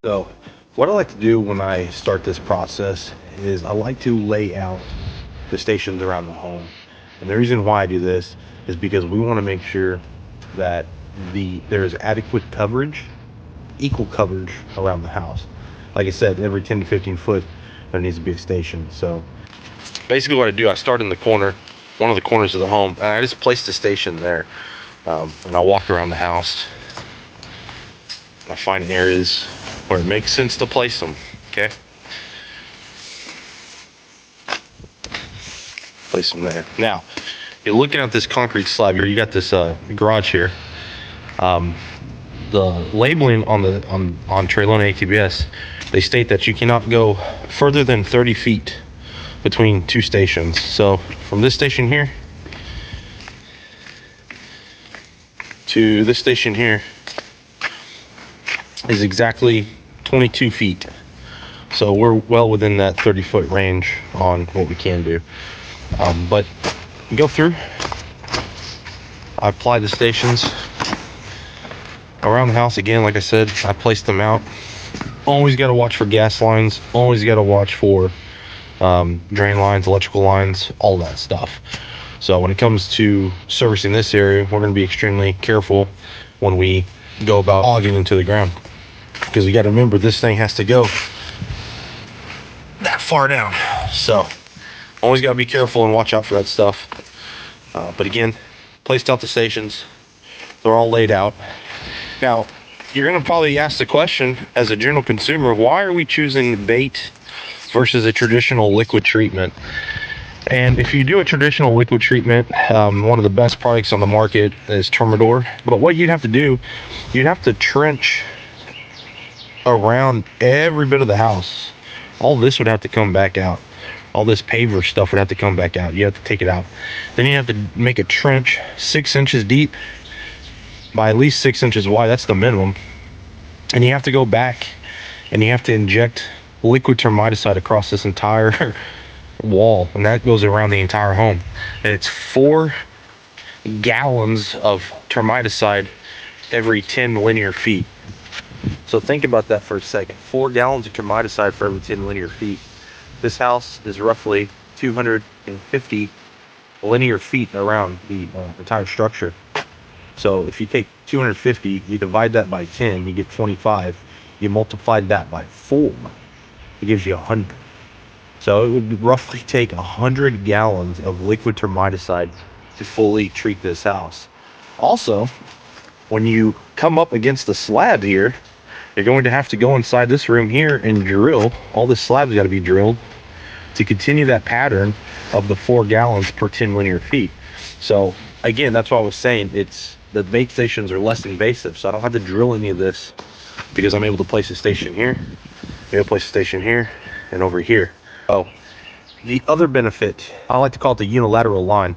So what I like to do when I start this process is I like to lay out the stations around the home. And the reason why I do this is because we want to make sure that there's adequate coverage, equal coverage around the house. Like I said, every 10 to 15 foot there needs to be a station. So basically what I do, I start in the corner, one of the corners of the home, and I just place the station there. And I walk around the house. I find areas where it makes sense to place them. Okay, place them there. Now you're looking at this concrete slab here. You got this garage here. The labeling on Trelona ATBS, they state that you cannot go further than 30 feet between two stations. So from this station here to this station here is exactly 22 feet. So we're well within that 30-foot range on what we can do. But go through, I apply the stations around the house. Again, like I said, I placed them out. Always got to watch for gas lines, always got to watch for drain lines, electrical lines, all that stuff. So when it comes to servicing this area, we're going to be extremely careful when we go about logging into the ground, because you got to remember this thing has to go that far down. So always got to be careful and watch out for that stuff. But again, placed out the stations, they're all laid out. Now you're going to probably ask the question, as a general consumer, why are we choosing bait versus a traditional liquid treatment? And if you do a traditional liquid treatment, one of the best products on the market is Termite. But what you'd have to do, you'd have to trench around every bit of the house. All this would have to come back out. All this paver stuff would have to come back out. You have to take it out. Then you have to make a trench 6 inches deep by at least 6 inches wide. That's the minimum. And you have to go back and you have to inject liquid termiticide across this entire wall, and that goes around the entire home. And it's 4 gallons of termiticide every 10 linear feet. So think about that for a second. 4 gallons of termiticide for every 10 linear feet. This house is roughly 250 linear feet around the entire structure. So if you take 250, you divide that by 10, you get 25. You multiply that by 4, it gives you 100. So it would roughly take 100 gallons of liquid termiticide to fully treat this house. Also, when you come up against the slab here, you're going to have to go inside this room here and drill. All this slab's got to be drilled to continue that pattern of the 4 gallons per 10 linear feet. So again, that's what I was saying. It's the bait stations are less invasive, so I don't have to drill any of this, because I'm able to place a station here, I'm able to place a station here, and over here. Oh, the other benefit, I like to call it the unilateral line,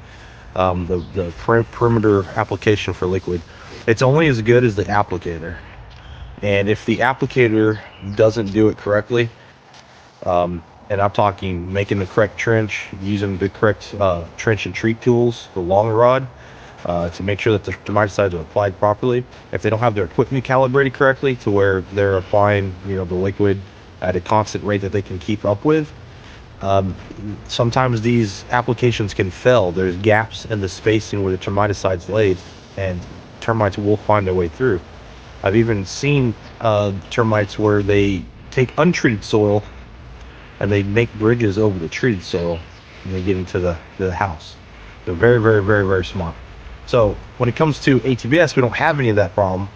the perimeter application for liquid. It's only as good as the applicator, and if the applicator doesn't do it correctly, and I'm talking making the correct trench, using the correct trench and treat tools, the long rod, to make sure that the termiticides are applied properly. If they don't have their equipment calibrated correctly to where they're applying, the liquid at a constant rate that they can keep up with, sometimes these applications can fail. There's gaps in the spacing where the termiticide's laid, and termites will find their way through. I've even seen termites where they take untreated soil and they make bridges over the treated soil and they get into the house. They're very, very, very, very smart. So when it comes to ATBS, we don't have any of that problem.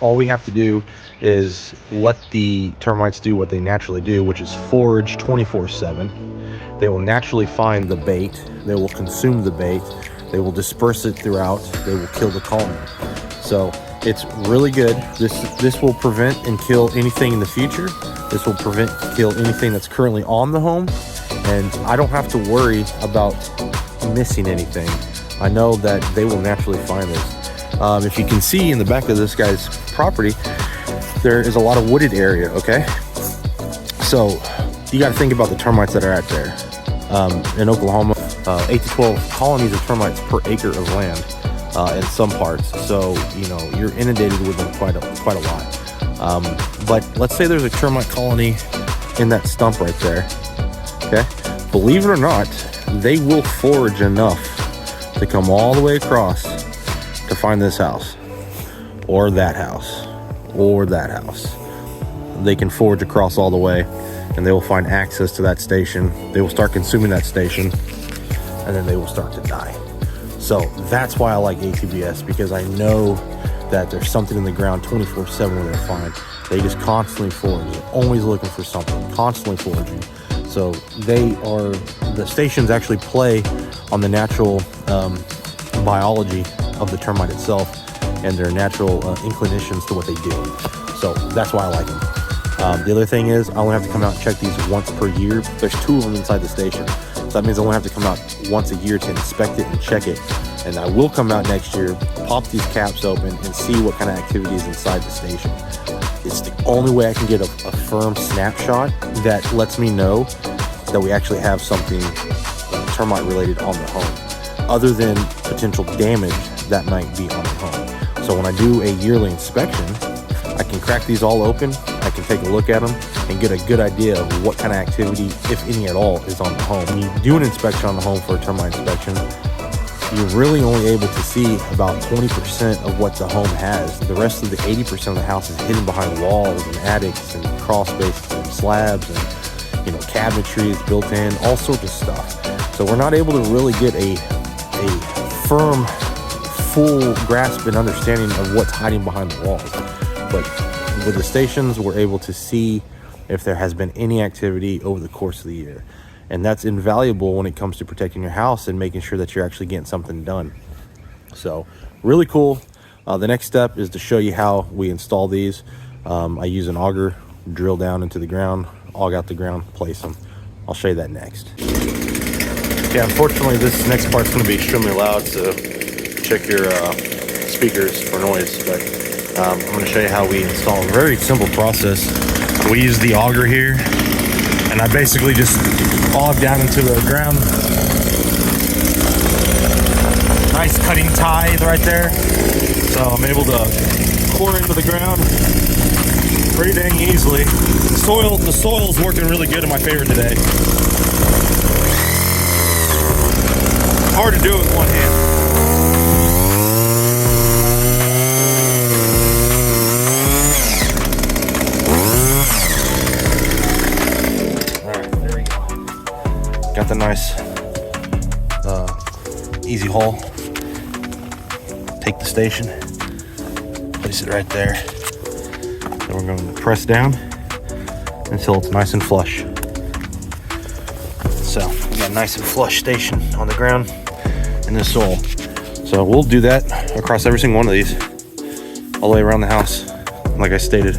All we have to do is let the termites do what they naturally do, which is forage 24/7. They will naturally find the bait, they will consume the bait, they will disperse it throughout, they will kill the colony. So it's really good. This will prevent and kill anything in the future. This will prevent and kill anything that's currently on the home, and I don't have to worry about missing anything. I know that they will naturally find this. If you can see in the back of this guy's property, there is a lot of wooded area, okay? So you got to think about the termites that are out there. In Oklahoma, 8 to 12 colonies of termites per acre of land in some parts. So, you're inundated with them quite a lot. But let's say there's a termite colony in that stump right there. Okay, believe it or not, they will forage enough to come all the way across to find this house, or that house, or that house. They can forage across all the way, and they will find access to that station. They will start consuming that station, and then they will start to die. So that's why I like ATBS, because I know that there's something in the ground 24/7 where they're fine. They just constantly forage. They're always looking for something, constantly foraging. So the stations actually play on the natural biology of the termite itself and their natural inclinations to what they do. So that's why I like them. The other thing is, I only have to come out and check these once per year. There's 2 of them inside the station. So that means I only have to come out once a year to inspect it and check it. And I will come out next year, pop these caps open, and see what kind of activity is inside the station. It's the only way I can get a firm snapshot that lets me know that we actually have something termite related on the home, other than potential damage that might be on the home. So when I do a yearly inspection, I can crack these all open, I can take a look at them and get a good idea of what kind of activity, if any at all, is on the home. When you do an inspection on the home for a termite inspection, you're really only able to see about 20% of what the home has. The rest of the 80% of the house is hidden behind walls and attics and crawl spaces and slabs and, you know, cabinetry is built in, all sorts of stuff. So we're not able to really get a firm, full grasp and understanding of what's hiding behind the walls. But with the stations, we're able to see if there has been any activity over the course of the year. And that's invaluable when it comes to protecting your house and making sure that you're actually getting something done. So really cool. The next step is to show you how we install these. I use an auger, drill down into the ground, aug out the ground, place them. I'll show you that next. Yeah, unfortunately this next part's going to be extremely loud, so check your speakers for noise. But I'm going to show you how we install. A very simple process. We use the auger here, and I basically just aug down into the ground. Nice cutting tithe right there. So I'm able to core into the ground pretty dang easily. The soil's working really good in my favor today. Hard to do with one hand. Got the nice easy haul. Take the station, place it right there. Then we're going to press down until it's nice and flush. So we got a nice and flush station on the ground in the soil. So we'll do that across every single one of these, all the way around the house, like I stated.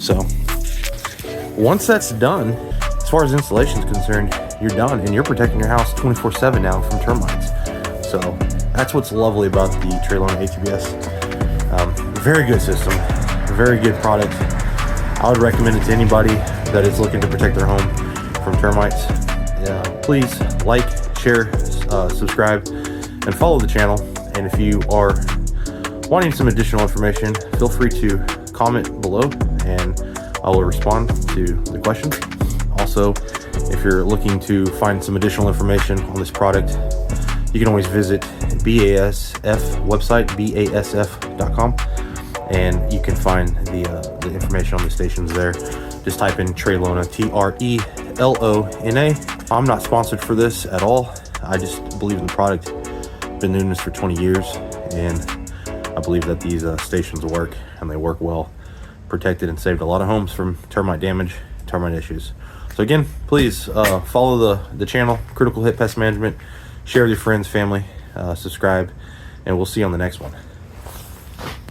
So once that's done, as far as installation is concerned, you're done, and you're protecting your house 24/7 now from termites. So that's what's lovely about the Trelona ATBS. Very good system, very good product. I would recommend it to anybody that is looking to protect their home from termites. Please like, share, subscribe, and follow the channel. And if you are wanting some additional information, feel free to comment below and I will respond to the questions. Also, if you're looking to find some additional information on this product, you can always visit BASF website, basf.com, and you can find the information on the stations there. Just type in Trelona, Trelona. I'm not sponsored for this at all. I just believe in the product. Been doing this for 20 years, and I believe that these stations work, and they work well. Protected and saved a lot of homes from termite damage, termite issues. So again, please follow the channel, Critical Hit Pest Management. Share with your friends, family, subscribe, and we'll see you on the next one.